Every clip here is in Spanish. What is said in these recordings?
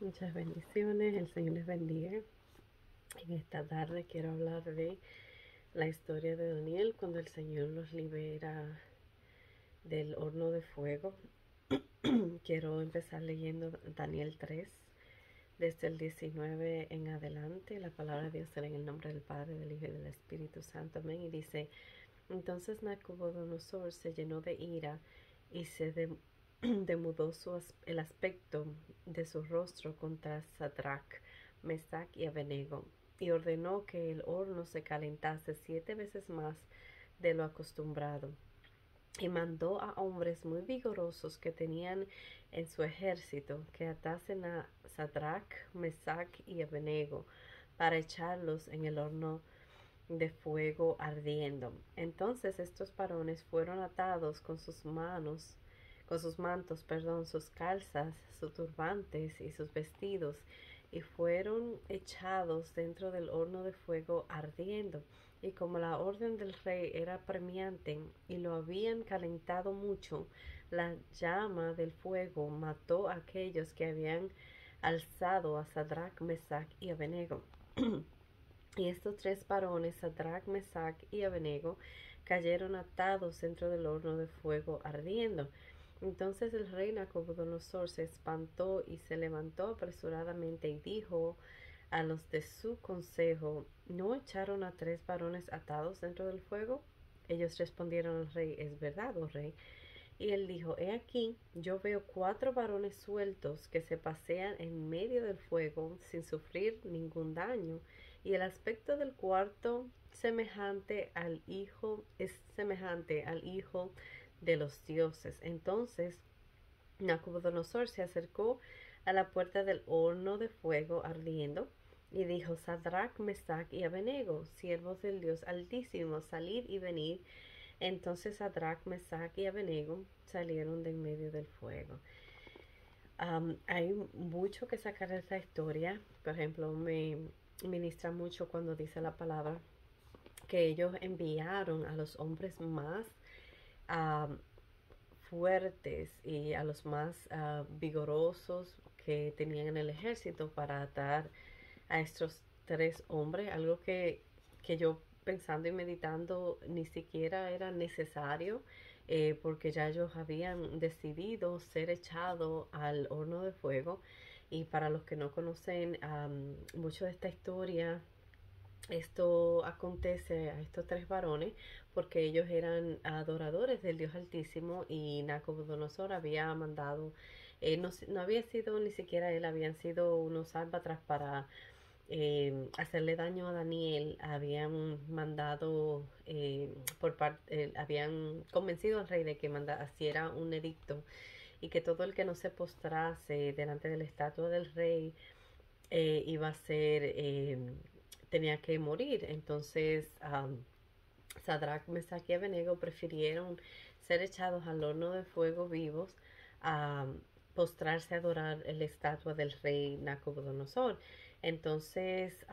Muchas bendiciones, el Señor les bendiga. En esta tarde quiero hablar de la historia de Daniel cuando el Señor los libera del horno de fuego. Quiero empezar leyendo Daniel 3, desde el 19 en adelante. La palabra de Dios será en el nombre del Padre, del Hijo y del Espíritu Santo. Amén. Y dice: entonces Nabucodonosor se llenó de ira y se demudó el aspecto de su rostro contra Sadrach, Mesach y Abednego, y ordenó que el horno se calentase 7 veces más de lo acostumbrado. Y mandó a hombres muy vigorosos que tenían en su ejército que atasen a Sadrach, Mesach y Abednego para echarlos en el horno de fuego ardiendo. Entonces estos varones fueron atados con sus mantos, sus calzas, sus turbantes y sus vestidos, y fueron echados dentro del horno de fuego ardiendo. Y como la orden del rey era premiante y lo habían calentado mucho, la llama del fuego mató a aquellos que habían alzado a Sadrach, Mesach y Abednego. Y estos tres varones, Sadrach, Mesach y Abednego, cayeron atados dentro del horno de fuego ardiendo. Entonces el rey Nabucodonosor se espantó y se levantó apresuradamente y dijo a los de su consejo: ¿no echaron a tres varones atados dentro del fuego? Ellos respondieron al rey: es verdad, oh rey. Y él dijo: he aquí, yo veo 4 varones sueltos que se pasean en medio del fuego sin sufrir ningún daño, y el aspecto del cuarto es semejante al hijo de los dioses. Entonces Nabucodonosor se acercó a la puerta del horno de fuego ardiendo y dijo: Sadrach, Mesach y Abednego, siervos del Dios Altísimo, salid y venid. Entonces Sadrach, Mesach y Abednego salieron de en medio del fuego. Hay mucho que sacar de esta historia. Por ejemplo, me ministra mucho cuando dice la palabra que ellos enviaron a los hombres más um, fuertes y a los más vigorosos que tenían en el ejército para atar a estos tres hombres, algo que yo pensando y meditando ni siquiera era necesario, porque ya ellos habían decidido ser echados al horno de fuego. Y para los que no conocen mucho de esta historia, esto acontece a estos tres varones porque ellos eran adoradores del Dios Altísimo, y Nabucodonosor había mandado, no había sido ni siquiera él, habían sido unos álbatras para hacerle daño a Daniel. Habían mandado habían convencido al rey de que hiciera un edicto, y que todo el que no se postrase delante de la estatua del rey iba a ser, tenía que morir. Entonces Sadrach, Mesach y Abednego prefirieron ser echados al horno de fuego vivos a postrarse a adorar la estatua del rey Nabucodonosor. Entonces,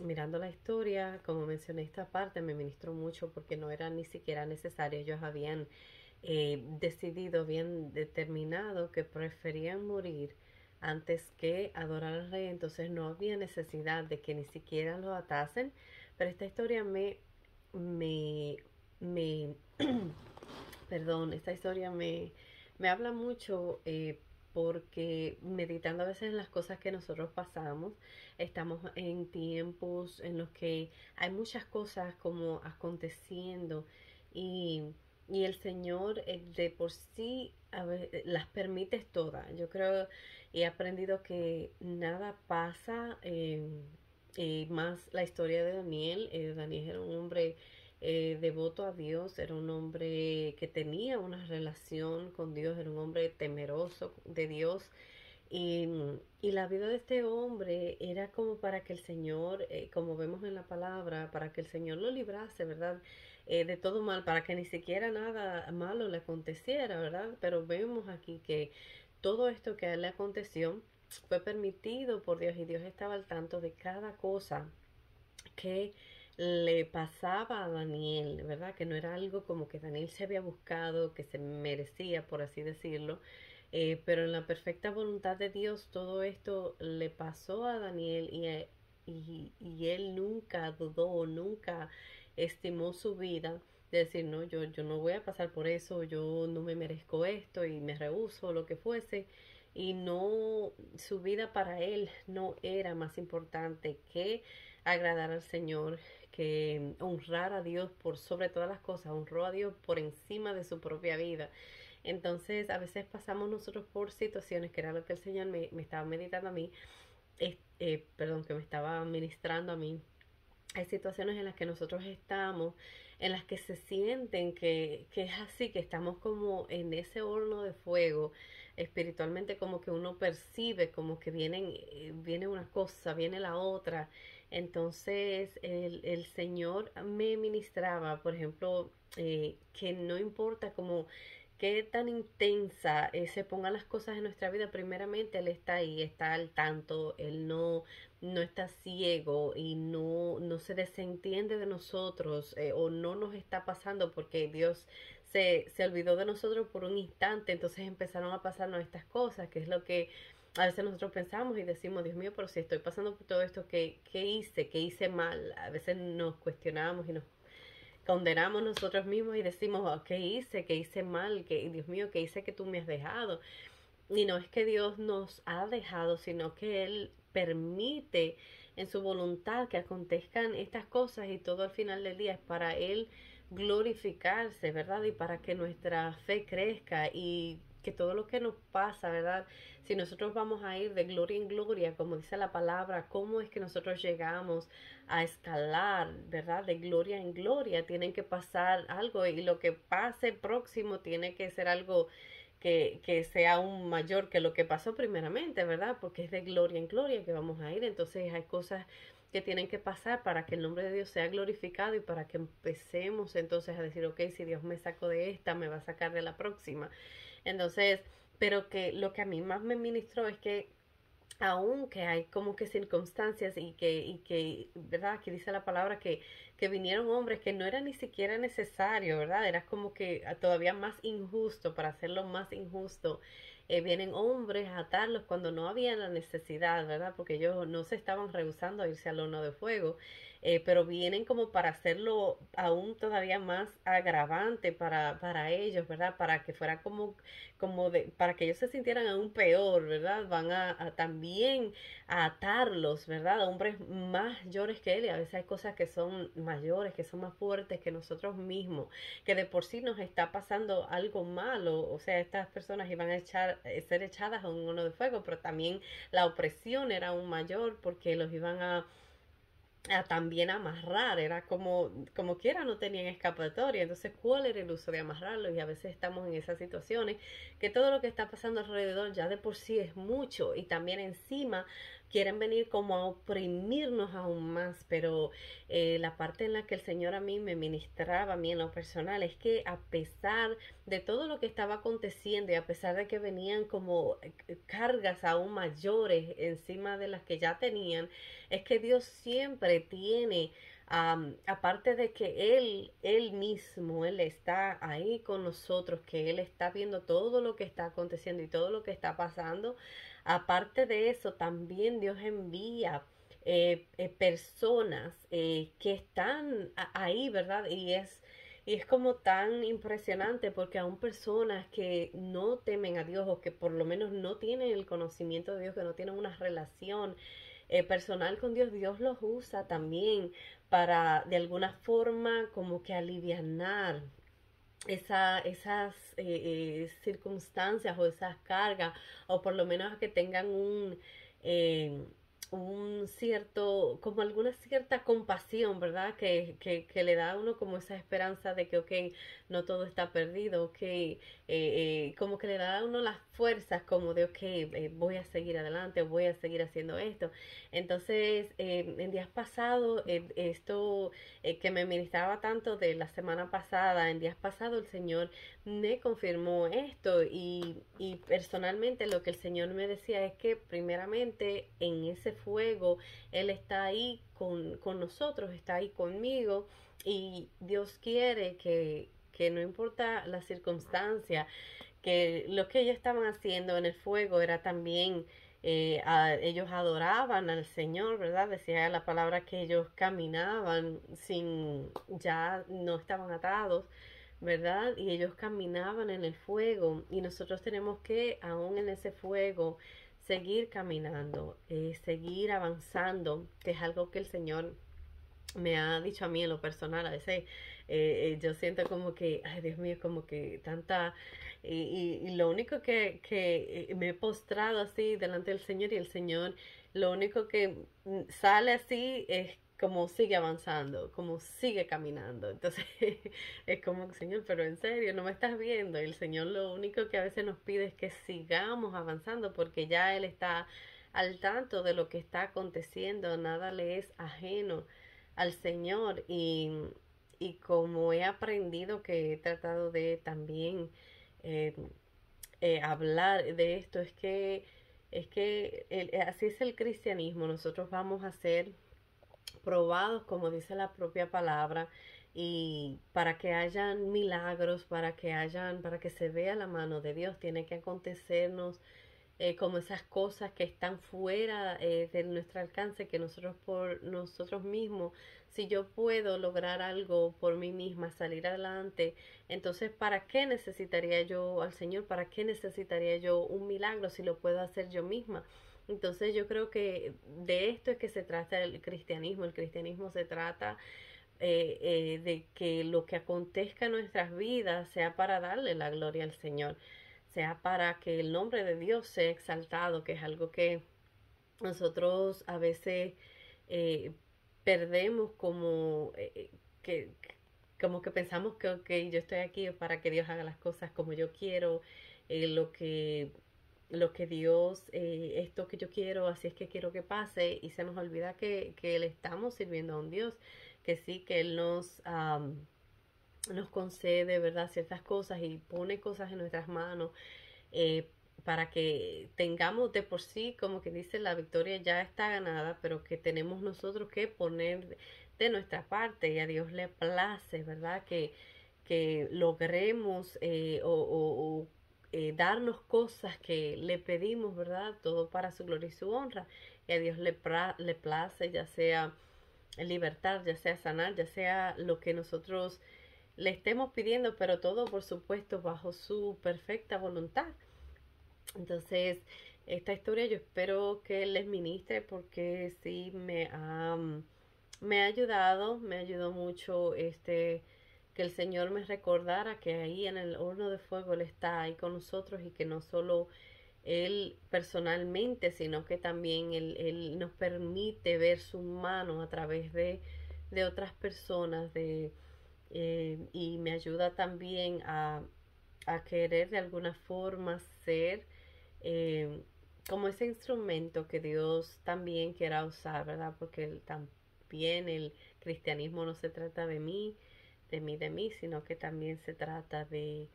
mirando la historia, como mencioné, esta parte me ministró mucho porque no era ni siquiera necesario. Ellos habían decidido, habían determinado que preferían morir antes que adorar al rey. Entonces no había necesidad de que ni siquiera lo atasen. Pero esta historia me, me perdón, esta historia me habla mucho, porque meditando a veces en las cosas que nosotros pasamos, estamos en tiempos en los que hay muchas cosas como aconteciendo, y, y el Señor de por sí las permite todas. Yo creo y he aprendido que nada pasa, y más la historia de Daniel. Daniel era un hombre devoto a Dios, era un hombre que tenía una relación con Dios, era un hombre temeroso de Dios. Y, y la vida de este hombre era como para que el Señor, como vemos en la palabra, para que el Señor lo librase, ¿verdad? De todo mal, para que ni siquiera nada malo le aconteciera, ¿verdad? Pero vemos aquí que todo esto que a él le aconteció fue permitido por Dios, y Dios estaba al tanto de cada cosa que le pasaba a Daniel, ¿verdad? Que no era algo como que Daniel se había buscado, que se merecía, por así decirlo, pero en la perfecta voluntad de Dios todo esto le pasó a Daniel y él nunca dudó, nunca estimó su vida de decir, no, yo no voy a pasar por eso, yo no me merezco esto y me rehúso, lo que fuese. Y no, su vida para él no era más importante que agradar al Señor, que honrar a Dios por sobre todas las cosas, honró a Dios por encima de su propia vida. Entonces, a veces pasamos nosotros por situaciones, que era lo que el Señor me estaba meditando a mí, perdón, que me estaba ministrando a mí. Hay situaciones en las que nosotros estamos, en las que se sienten que es así, que estamos como en ese horno de fuego, espiritualmente como que uno percibe como que viene una cosa, viene la otra. Entonces el Señor me ministraba, por ejemplo, que no importa como qué tan intensa se pongan las cosas en nuestra vida, primeramente Él está ahí, está al tanto, Él no está ciego y no se desentiende de nosotros, o no nos está pasando porque Dios se olvidó de nosotros por un instante, entonces empezaron a pasarnos estas cosas, que es lo que a veces nosotros pensamos y decimos, Dios mío, pero si estoy pasando por todo esto, ¿qué hice? ¿Qué hice mal? A veces nos cuestionamos y nos condenamos nosotros mismos y decimos, oh, ¿qué hice? ¿Qué hice mal? Dios mío, ¿qué hice que tú me has dejado? Y no es que Dios nos ha dejado, sino que Él permite en su voluntad que acontezcan estas cosas, y todo al final del día es para Él glorificarse, ¿verdad? Y para que nuestra fe crezca y que todo lo que nos pasa, ¿verdad? Si nosotros vamos a ir de gloria en gloria, como dice la palabra, ¿cómo es que nosotros llegamos a escalar, ¿verdad? De gloria en gloria, tienen que pasar algo, y lo que pase próximo tiene que ser algo que sea aún mayor que lo que pasó primeramente, ¿verdad? Porque es de gloria en gloria que vamos a ir. Entonces hay cosas que tienen que pasar para que el nombre de Dios sea glorificado y para que empecemos entonces a decir, ok, si Dios me sacó de esta, me va a sacar de la próxima. Entonces, pero que lo que a mí más me ministró es que aunque hay como que circunstancias y que, ¿verdad? Aquí dice la palabra que vinieron hombres que no era ni siquiera necesario, ¿verdad? Era como que todavía más injusto, para hacerlo más injusto. Vienen hombres a atarlos cuando no había la necesidad, ¿verdad? Porque ellos no se estaban rehusando a irse al horno de fuego, pero vienen como para hacerlo aún todavía más agravante para ellos, ¿verdad? Para que fuera para que ellos se sintieran aún peor, ¿verdad? Van a también a atarlos, ¿verdad? A hombres mayores que él, y a veces hay cosas que son mayores, que son más fuertes que nosotros mismos, que de por sí nos está pasando algo malo, o sea, estas personas iban a ser echadas a un horno de fuego, pero también la opresión era aún mayor porque los iban a también amarrar, era como quiera, no tenían escapatoria. Entonces, ¿cuál era el uso de amarrarlo? Y a veces estamos en esas situaciones que todo lo que está pasando alrededor ya de por sí es mucho, y también encima quieren venir como a oprimirnos aún más. Pero la parte en la que el Señor a mí me ministraba, a mí en lo personal, es que a pesar de todo lo que estaba aconteciendo y a pesar de que venían como cargas aún mayores encima de las que ya tenían, es que Dios siempre tiene, aparte de que Él mismo, Él está ahí con nosotros, que Él está viendo todo lo que está aconteciendo y todo lo que está pasando, aparte de eso, también Dios envía personas que están ahí, ¿verdad? Y es como tan impresionante, porque aún personas que no temen a Dios, o que por lo menos no tienen el conocimiento de Dios, que no tienen una relación personal con Dios, Dios los usa también para de alguna forma como que alivianar esas circunstancias o esas cargas, o por lo menos a que tengan eh, un cierto, como alguna cierta compasión, ¿verdad? Que le da a uno como esa esperanza de que, ok, no todo está perdido, ok, como que le da a uno las fuerzas como de, ok, voy a seguir adelante, voy a seguir haciendo esto. Entonces, en días pasados, esto que me ministraba tanto de la semana pasada, en días pasados el Señor me confirmó esto, y personalmente lo que el Señor me decía es que primeramente en ese fuego Él está ahí con nosotros, está ahí conmigo, y Dios quiere que no importa la circunstancia, que lo que ellos estaban haciendo en el fuego era también, ellos adoraban al Señor, ¿verdad? Decía la palabra que ellos caminaban sin, ya no estaban atados, ¿verdad? Y ellos caminaban en el fuego y nosotros tenemos que, aún en ese fuego, seguir caminando, seguir avanzando, que es algo que el Señor me ha dicho a mí en lo personal. A veces yo siento como que, ay Dios mío, como que tanta... y lo único que me he postrado así delante del Señor, y el Señor lo único que sale así es como sigue avanzando, como sigue caminando. Entonces es como, Señor, pero en serio, no me estás viendo. Y el Señor lo único que a veces nos pide es que sigamos avanzando porque ya Él está al tanto de lo que está aconteciendo, nada le es ajeno al Señor. Y como he aprendido, que he tratado de también eh, hablar de esto, es que así es el cristianismo. Nosotros vamos a ser probados, como dice la propia palabra, y para que hayan milagros, para que se vea la mano de Dios, tiene que acontecernos como esas cosas que están fuera de nuestro alcance, que nosotros por nosotros mismos, si yo puedo lograr algo por mí misma, salir adelante, entonces ¿para qué necesitaría yo al Señor? ¿Para qué necesitaría yo un milagro si lo puedo hacer yo misma? Entonces yo creo que de esto es que se trata el cristianismo. El cristianismo se trata de que lo que acontezca en nuestras vidas sea para darle la gloria al Señor, sea para que el nombre de Dios sea exaltado, que es algo que nosotros a veces eh, perdemos como como que pensamos que okay, yo estoy aquí para que Dios haga las cosas como yo quiero, eh, lo que lo que Dios, esto que yo quiero, así es que quiero que pase, y se nos olvida que le estamos sirviendo a un Dios, que sí, que Él nos concede, ¿verdad?, ciertas cosas y pone cosas en nuestras manos, eh, para que tengamos de por sí, como que dice, la victoria ya está ganada, pero que tenemos nosotros que poner de nuestra parte, y a Dios le place, ¿verdad? Que logremos darnos cosas que le pedimos, ¿verdad? Todo para su gloria y su honra. Y a Dios le place, ya sea libertar, ya sea sanar, ya sea lo que nosotros le estemos pidiendo, pero todo, por supuesto, bajo su perfecta voluntad. Entonces, esta historia yo espero que les ministre, porque sí me ha ayudado, me ayudó mucho que el Señor me recordara que ahí en el horno de fuego Él está ahí con nosotros, y que no solo Él personalmente, sino que también Él nos permite ver su mano a través de otras personas, y me ayuda también a querer de alguna forma ser eh, como ese instrumento que Dios también quiera usar, ¿verdad? Porque también el cristianismo no se trata de mí, sino que también se trata de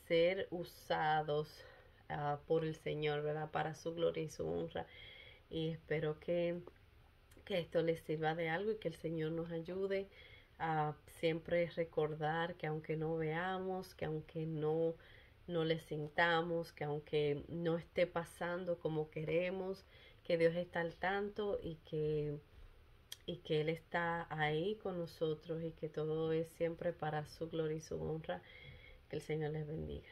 ser usados por el Señor, ¿verdad? Para su gloria y su honra. Y espero que esto les sirva de algo, y que el Señor nos ayude a siempre recordar que aunque no veamos, que aunque no le sintamos, que aunque no esté pasando como queremos, que Dios está al tanto, y que Él está ahí con nosotros, y que todo es siempre para su gloria y su honra. Que el Señor les bendiga.